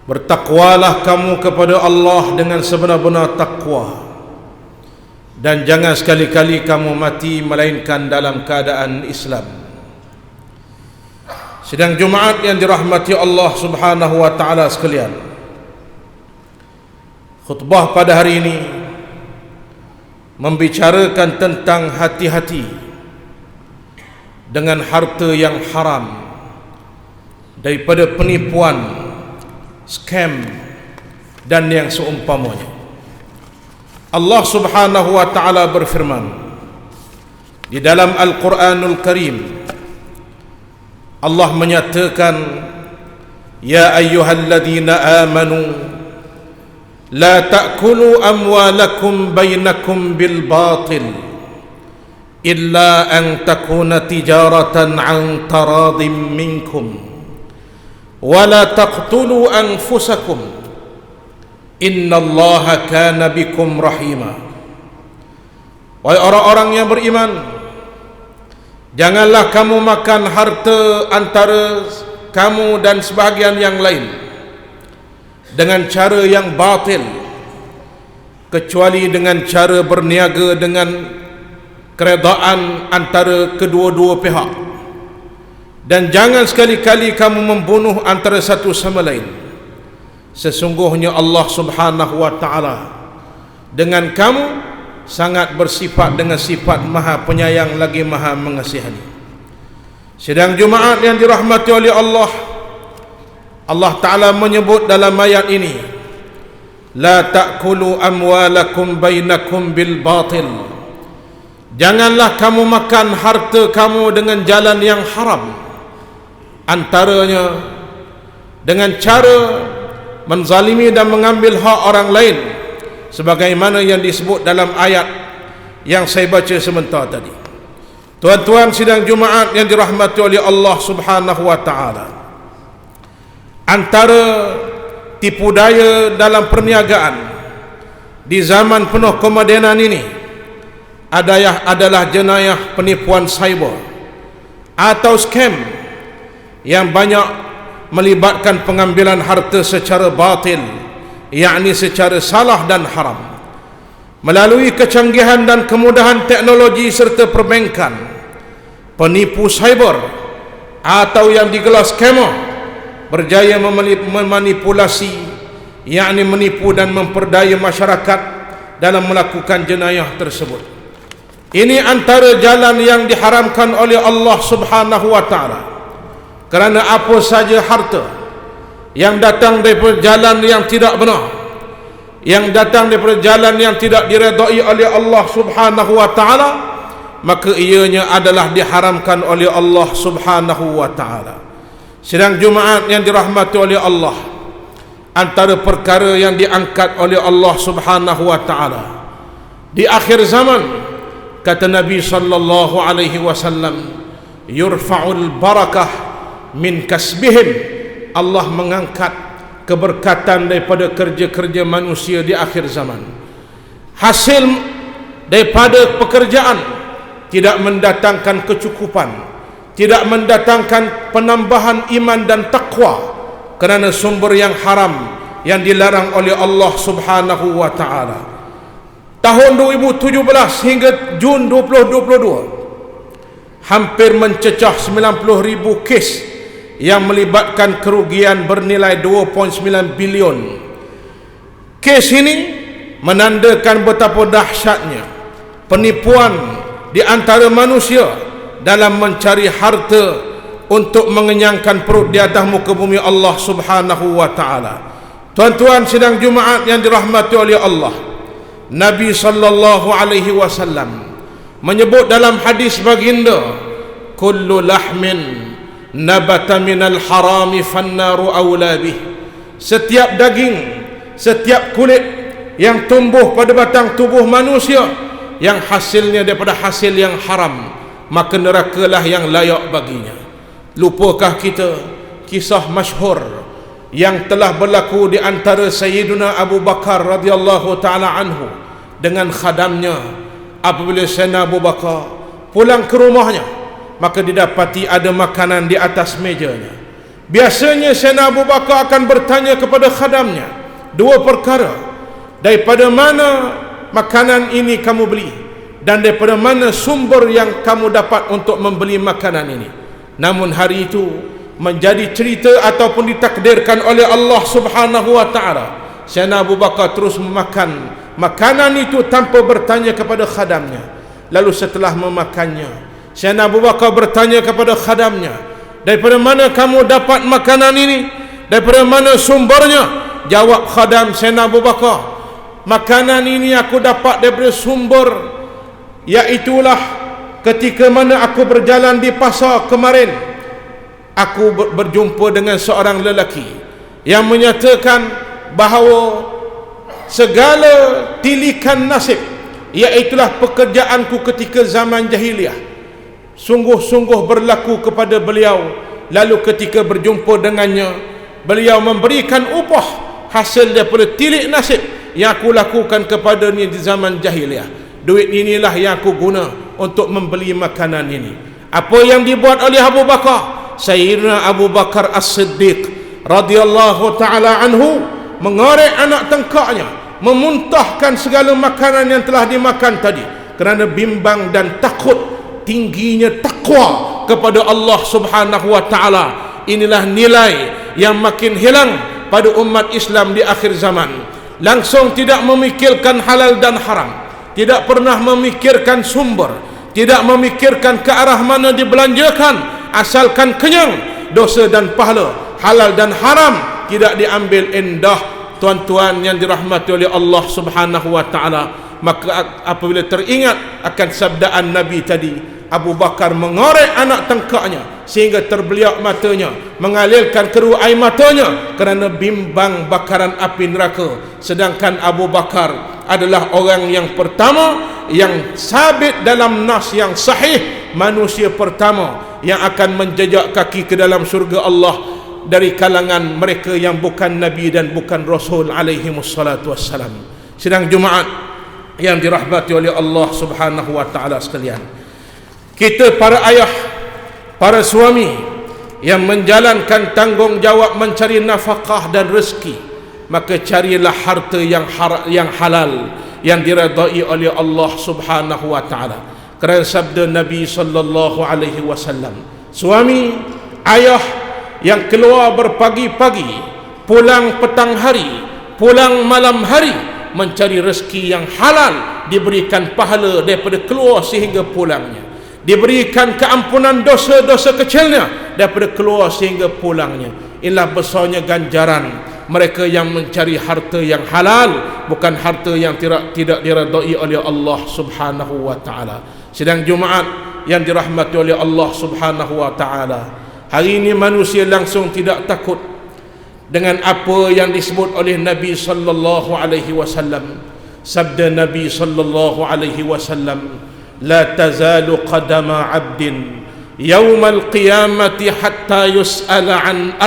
Bertakwalah kamu kepada Allah dengan sebenar-benar takwa, dan jangan sekali-kali kamu mati melainkan dalam keadaan Islam. Sidang Jumaat yang dirahmati Allah Subhanahu wa taala sekalian, khutbah pada hari ini membicarakan tentang hati-hati dengan harta yang haram, daripada penipuan, scam dan yang seumpamanya. Allah Subhanahu wa taala berfirman di dalam Al-Quranul Karim, Allah menyatakan, ya ayyuhalladzina amanu la ta'kulu amwalakum bainakum bil batil illa an takuna tijaratan an taradim minkum wala taqtulu anfusakum innallaha kana bikum rahima. Wahai orang-orang yang beriman, janganlah kamu makan harta antara kamu dan sebahagian yang lain dengan cara yang batil, kecuali dengan cara berniaga dengan keredaan antara kedua-dua pihak. Dan jangan sekali-kali kamu membunuh antara satu sama lain. Sesungguhnya Allah Subhanahu wa taala dengan kamu sangat bersifat dengan sifat Maha Penyayang lagi Maha Mengasihani. Sidang Jumaat yang dirahmati oleh Allah, Allah Ta'ala menyebut dalam ayat ini, la ta'kulu amwalakum bainakum bil batil. Janganlah kamu makan harta kamu dengan jalan yang haram, antaranya dengan cara menzalimi dan mengambil hak orang lain, sebagaimana yang disebut dalam ayat yang saya baca sebentar tadi. Tuan-tuan sidang Jumaat yang dirahmati oleh Allah Subhanahu wa taala, antara tipu daya dalam perniagaan di zaman penuh kemodenan ini adalah jenayah penipuan cyber atau scam yang banyak melibatkan pengambilan harta secara batil, yakni secara salah dan haram. Melalui kecanggihan dan kemudahan teknologi serta perbankan, penipu cyber atau yang digelar scammer berjaya memanipulasi, yakni menipu dan memperdaya masyarakat dalam melakukan jenayah tersebut. Ini antara jalan yang diharamkan oleh Allah Subhanahu wa taala. Kerana apa saja harta yang datang daripada jalan yang tidak benar, yang datang daripada jalan yang tidak diredai oleh Allah Subhanahu wa taala, maka ianya adalah diharamkan oleh Allah Subhanahu wa taala. Sidang Jumaat yang dirahmati oleh Allah, antara perkara yang diangkat oleh Allah Subhanahu wa taala di akhir zaman, kata Nabi sallallahu alaihi wasallam, yurfa'ul barakah min kasbihim. Allah mengangkat keberkatan daripada kerja-kerja manusia di akhir zaman. Hasil daripada pekerjaan tidak mendatangkan kecukupan, tidak mendatangkan penambahan iman dan takwa, kerana sumber yang haram yang dilarang oleh Allah Subhanahu wa taala. Tahun 2017 hingga Jun 2022 hampir mencecah 90,000 kes yang melibatkan kerugian bernilai 2.9 bilion. Kes ini menandakan betapa dahsyatnya penipuan di antara manusia dalam mencari harta untuk mengenyangkan perut di atas muka bumi Allah Subhanahu wa taala. Tuan-tuan sidang Jumaat yang dirahmati oleh Allah, Nabi sallallahu alaihi wasallam menyebut dalam hadis baginda, kullu lahmin nabata minal harami fannaru awla bih. Setiap daging, setiap kulit yang tumbuh pada batang tubuh manusia yang hasilnya daripada hasil yang haram, maka nerakalah yang layak baginya. Lupakah kita kisah masyhur yang telah berlaku di antara Sayyiduna Abu Bakar radhiyallahu taala anhu dengan khadamnya? Apabila Sayyidina Abu Bakar pulang ke rumahnya, maka didapati ada makanan di atas mejanya. Biasanya Sayyidina Abu Bakar akan bertanya kepada khadamnya dua perkara. Daripada mana makanan ini kamu beli, dan daripada mana sumber yang kamu dapat untuk membeli makanan ini. Namun hari itu menjadi cerita ataupun ditakdirkan oleh Allah Subhanahu wa taala, Sayyidina Abu Bakar terus memakan makanan itu tanpa bertanya kepada khadamnya. Lalu setelah memakannya, Sayyidina Abu Bakar bertanya kepada khadamnya, daripada mana kamu dapat makanan ini? Daripada mana sumbernya? Jawab khadam Sayyidina Abu Bakar, makanan ini aku dapat daripada sumber, iaitulah ketika mana aku berjalan di pasar kemarin, aku berjumpa dengan seorang lelaki yang menyatakan bahawa segala tilikan nasib, iaitulah pekerjaanku ketika zaman jahiliah, sungguh-sungguh berlaku kepada beliau. Lalu ketika berjumpa dengannya, beliau memberikan upah hasil daripada tilik nasib yang aku lakukan kepadanya di zaman jahiliah. Duit inilah yang aku guna untuk membeli makanan ini. Apa yang dibuat oleh Abu Bakar? Sayyidina Abu Bakar As-Siddiq radhiyallahu taala anhu mengorek anak tengkaknya, memuntahkan segala makanan yang telah dimakan tadi kerana bimbang dan takut tingginya takwa kepada Allah Subhanahu wa taala. Inilah nilai yang makin hilang pada umat Islam di akhir zaman. Langsung tidak memikirkan halal dan haram, tidak pernah memikirkan sumber, tidak memikirkan ke arah mana dibelanjakan, asalkan kenyang, dosa dan pahala, halal dan haram tidak diambil endah. Tuan-tuan yang dirahmati oleh Allah Subhanahu wa taala, maka apabila teringat akan sabdaan Nabi tadi, Abu Bakar mengorek anak tengkaknya sehingga terbeliak matanya, mengalirkan keruh air matanya kerana bimbang bakaran api neraka. Sedangkan Abu Bakar adalah orang yang pertama yang sabit dalam nas yang sahih, manusia pertama yang akan menjejak kaki ke dalam syurga Allah dari kalangan mereka yang bukan Nabi dan bukan Rasul alaihi wassalatu wassalam. Sidang Jumaat yang dirahmati oleh Allah Subhanahu wa taala sekalian, kita para ayah, para suami yang menjalankan tanggungjawab mencari nafkah dan rezeki, maka carilah harta yang halal yang diredai oleh Allah Subhanahu wa taala. Kerana sabda Nabi sallallahu alaihi wasallam, suami, ayah yang keluar berpagi-pagi, pulang petang hari, pulang malam hari mencari rezeki yang halal, diberikan pahala daripada keluar sehingga pulangnya, diberikan keampunan dosa-dosa kecilnya daripada keluar sehingga pulangnya. Inilah besarnya ganjaran mereka yang mencari harta yang halal, bukan harta yang tidak diredai oleh Allah Subhanahu wa taala. Sidang Jumaat yang dirahmati oleh Allah Subhanahu wa taala, hari ini manusia langsung tidak takut dengan apa yang disebut oleh Nabi sallallahu alaihi wasallam. Sabda Nabi sallallahu alaihi wasallam, la tazalu qadama 'abdin yawmal qiyamati hatta yus'ala an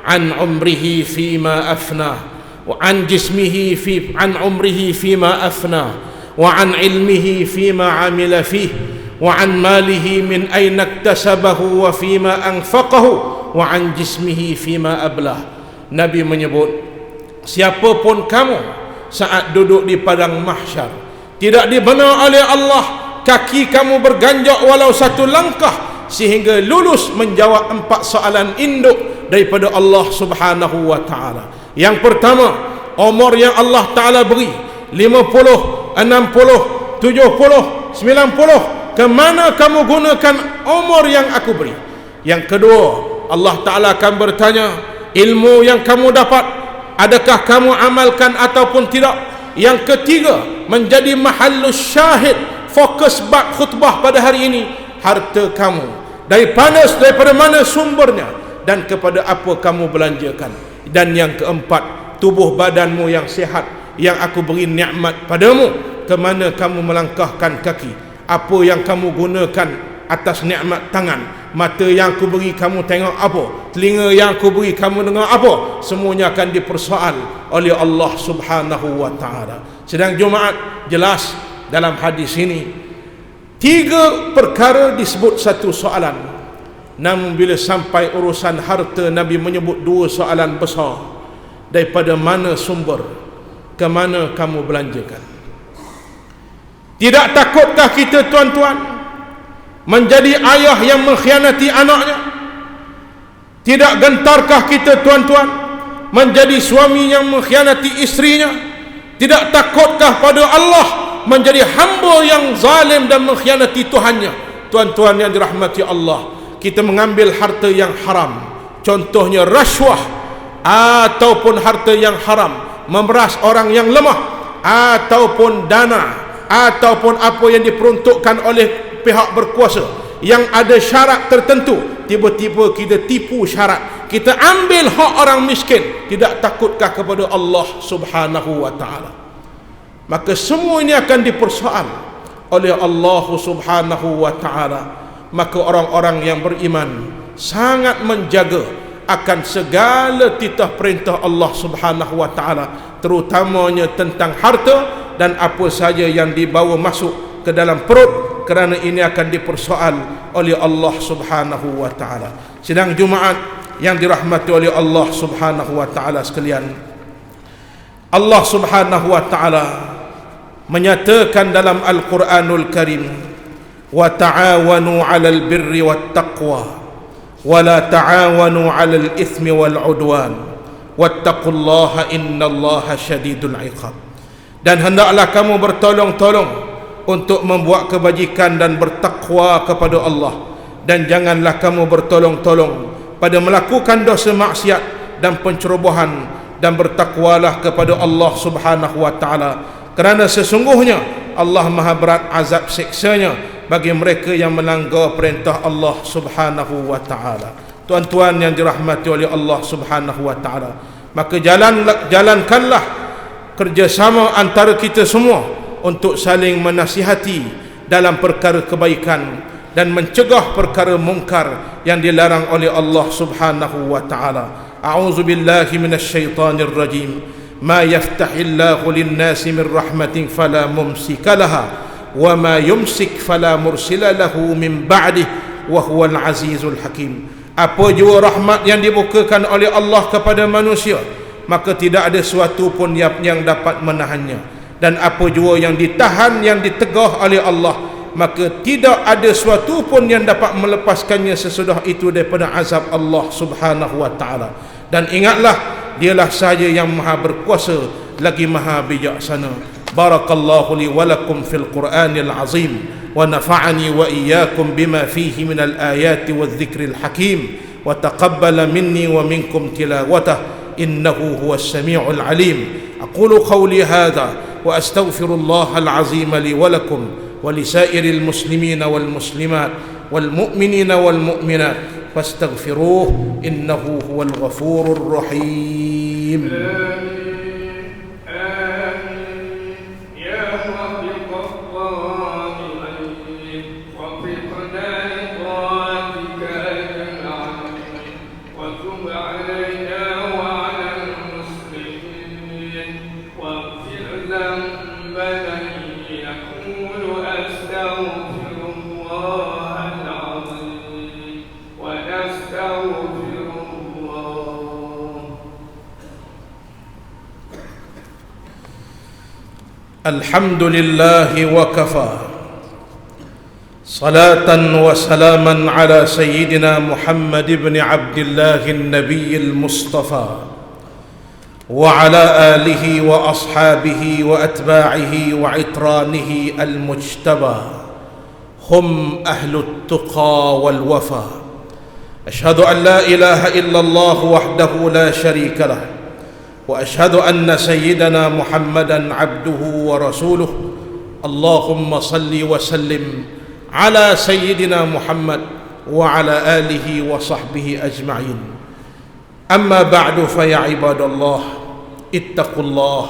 an umrihi fima afna, wa an jismihi an umrihi fima afna, wa an ilmihi fima amila fih, wa an malihi min aina iktasabahu wa fima anfaqahu, wa an jismihi fima ablah. Nabi menyebut, siapapun kamu saat duduk di padang mahsyar, tidak dibenar oleh Allah kaki kamu berganjak walau satu langkah sehingga lulus menjawab 4 soalan induk daripada Allah Subhanahu wa taala. Yang pertama, umur yang Allah taala beri 50, 60, 70, 90, ke mana kamu gunakan umur yang aku beri? Yang kedua, Allah taala akan bertanya, ilmu yang kamu dapat, adakah kamu amalkan ataupun tidak? Yang ketiga, menjadi mahallus syahid, fokus bab khutbah pada hari ini, harta kamu daripada mana sumbernya dan kepada apa kamu belanjakan. Dan yang keempat, tubuh badanmu yang sihat yang aku beri nikmat padamu, ke mana kamu melangkahkan kaki, apa yang kamu gunakan atas nikmat tangan, mata yang aku beri kamu tengok apa, telinga yang aku beri kamu dengar apa, semuanya akan dipersoal oleh Allah Subhanahu wa taala. Sedang Jumaat jelas dalam hadis ini 3 perkara disebut satu soalan. Namun bila sampai urusan harta, Nabi menyebut dua soalan besar. Daripada mana sumber, ke mana kamu belanjakan? Tidak takutkah kita tuan-tuan menjadi ayah yang mengkhianati anaknya? Tidak gentarkah kita tuan-tuan menjadi suami yang mengkhianati isterinya? Tidak takutkah pada Allah menjadi hamba yang zalim dan mengkhianati Tuhannya? Tuan-tuan yang dirahmati Allah, kita mengambil harta yang haram, contohnya rasuah ataupun harta yang haram, memeras orang yang lemah, ataupun dana, ataupun apa yang diperuntukkan oleh pihak berkuasa yang ada syarat tertentu, tiba-tiba kita tipu syarat, kita ambil hak orang miskin. Tidak takutkah kepada Allah Subhanahu wa ta'ala? Maka semua ini akan dipersoal oleh Allah Subhanahu wa ta'ala. Maka orang-orang yang beriman sangat menjaga akan segala titah perintah Allah Subhanahu wa ta'ala, terutamanya tentang harta dan apa saja yang dibawa masuk ke dalam perut, kerana ini akan dipersoal oleh Allah Subhanahu wa ta'ala. Sidang Jumaat yang dirahmati oleh Allah Subhanahu wa ta'ala sekalian, Allah Subhanahu wa ta'ala menyatakan dalam Al-Quranul Karim, wa ta'awanu 'alal birri wat taqwa wa la ta'awanu 'alal itsmi wal 'udwan wattaqullaha innallaha syadidul 'iqab. Dan hendaklah kamu bertolong-tolong untuk membuat kebajikan dan bertakwa kepada Allah, dan janganlah kamu bertolong-tolong pada melakukan dosa maksiat dan pencerobohan, dan bertakwalah kepada Allah Subhanahu wa ta'ala, kerana sesungguhnya Allah maha berat azab siksanya bagi mereka yang melanggar perintah Allah Subhanahu wa ta'ala. Tuan-tuan yang dirahmati oleh Allah Subhanahu wa ta'ala, maka jalankanlah kerjasama antara kita semua untuk saling menasihati dalam perkara kebaikan dan mencegah perkara mungkar yang dilarang oleh Allah Subhanahu wa ta'ala. A'udzu billahi minasyaitonir rajim. Ma yaftahillahu lin-nasi min rahmatin fala mumsika laha wa ma yumsik fala mursila lahu min ba'dihi wa huwal azizul hakim. Apa jua rahmat yang dibukakan oleh Allah kepada manusia, maka tidak ada sesuatu pun yang dapat menahannya, dan apa jua yang ditahan, yang ditegah oleh Allah, maka tidak ada sesuatu pun yang dapat melepaskannya sesudah itu daripada azab Allah Subhanahu wa ta'ala. Dan ingatlah, dialah sahaja yang maha berkuasa lagi maha bijaksana. Barakallahu li wa lakum fil Qur'anil azim, wa nafa'ani wa iyyakum bima fihi minal ayati wadh-dhikril hakim, wa taqabbala minni wa minkum tilawatah innahu huwas sami'ul alim. aqulu qawli hadha wa astaghfirullahal azim li wa lakum wa lisairil muslimina wal muslimat wal mu'minina wal mu'minat fastaghfiruhu innahu huwal ghafurur rahim. الحمد لله وكفى صلاة وسلاما على سيدنا محمد بن عبد الله النبي المصطفى وعلى آله وأصحابه وأتباعه وعترانه المجتبى هم أهل التقى والوفا. أشهد أن لا إله إلا الله وحده لا شريك له، وأشهد أن سيدنا محمدا عبده ورسوله. اللهم صل وسلم على سيدنا محمد وعلى آله وصحبه أجمعين. أما بعد فيا عباد الله اتقوا الله،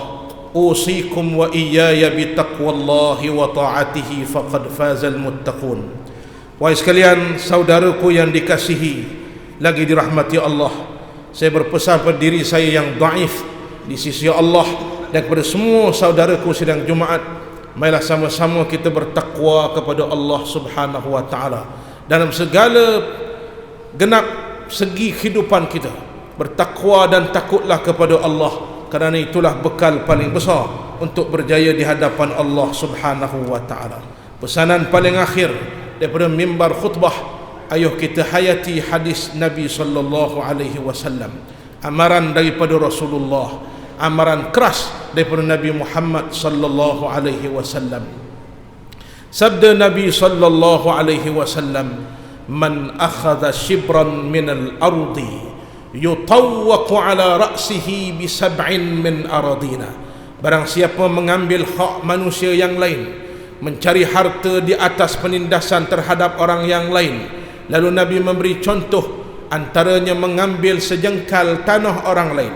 أوصيكم وإياي بتقوى الله وطاعته فقد فاز المتقون. Wahai sekalian, saudaraku yang dikasihi lagi dirahmati Allah, saya berpesan pada diri saya yang dhaif di sisi Allah dan kepada semua saudaraku sidang Jumaat, marilah sama-sama kita bertakwa kepada Allah Subhanahu wa ta'ala dalam segala genap segi kehidupan kita. Bertakwa dan takutlah kepada Allah, kerana itulah bekal paling besar untuk berjaya di hadapan Allah Subhanahu wa taala. Pesanan paling akhir daripada mimbar khutbah, ayuh kita hayati hadis Nabi sallallahu alaihi wasallam. Amaran daripada Rasulullah, amaran keras daripada Nabi Muhammad sallallahu alaihi wasallam. Sabda Nabi sallallahu alaihi wasallam, "Man akhadha shibran min al-ardi yutawwaqu ala ra'sihi bi sab'in min aradina." Barang siapa mengambil hak manusia yang lain, mencari harta di atas penindasan terhadap orang yang lain, lalu Nabi memberi contoh, antaranya mengambil sejengkal tanah orang lain.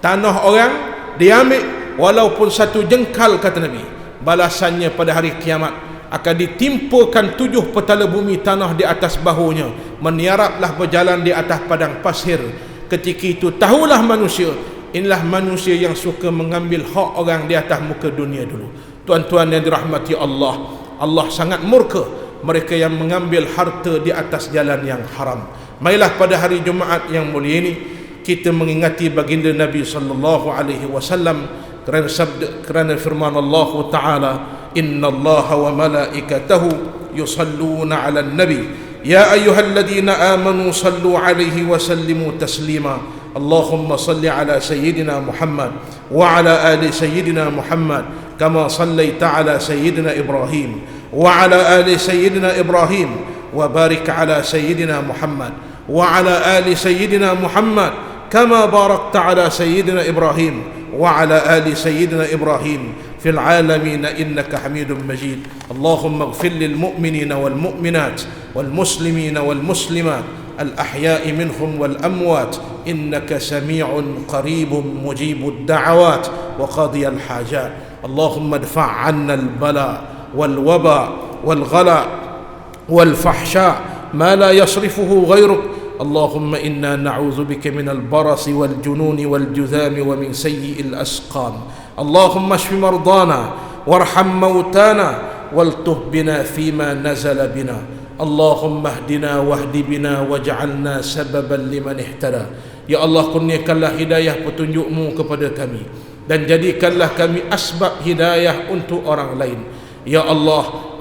Tanah orang diambil walaupun satu jengkal, kata Nabi, balasannya pada hari kiamat akan ditimpakan 7 petala bumi tanah di atas bahunya, meniaraplah berjalan di atas padang pasir. Ketika itu tahulah manusia, inilah manusia yang suka mengambil hak orang di atas muka dunia dulu. Tuan-tuan yang dirahmati Allah, Allah sangat murka mereka yang mengambil harta di atas jalan yang haram. Marilah pada hari Jumaat yang mulia ini kita mengingati baginda Nabi sallallahu alaihi wasallam, kerana firman Allah Taala, "Innallaha wa malaikatahu yusalluna 'alan nabi ya ayyuhalladzina amanu sallu 'alaihi wa sallimu taslima." Allahumma salli ala sayyidina Muhammad wa ala ali sayyidina Muhammad kama sallaita ala sayyidina Ibrahim wa ala ali sayyidina Ibrahim wa barik ala sayyidina Muhammad wa ala ali sayyidina Muhammad kama barakta ala sayyidina Ibrahim wa ala ali sayyidina Ibrahim fil alamin innaka Hamidum Majid. Allahumma ighfir lil mu'minina wal mu'minat wal muslimina wal muslimat الأحياء منهم والأموات إنك سميع قريب مجيب الدعوات وقاضي الحاجات. اللهم ادفع عنا البلاء والوباء والغلاء والفحشاء ما لا يصرفه غيرك. اللهم إنا نعوذ بك من البرص والجنون والجذام ومن سيء الأسقام. اللهم اشف مرضانا وارحم موتانا والطف بنا فيما نزل بنا. اللهم اهدنا واهد بنا واجعلنا سببا لمن اهتدى. Ya Allah, kurniakanlah hidayah petunjuk-Mu kepada kami dan jadikanlah kami asbab hidayah untuk orang lain. Ya Allah,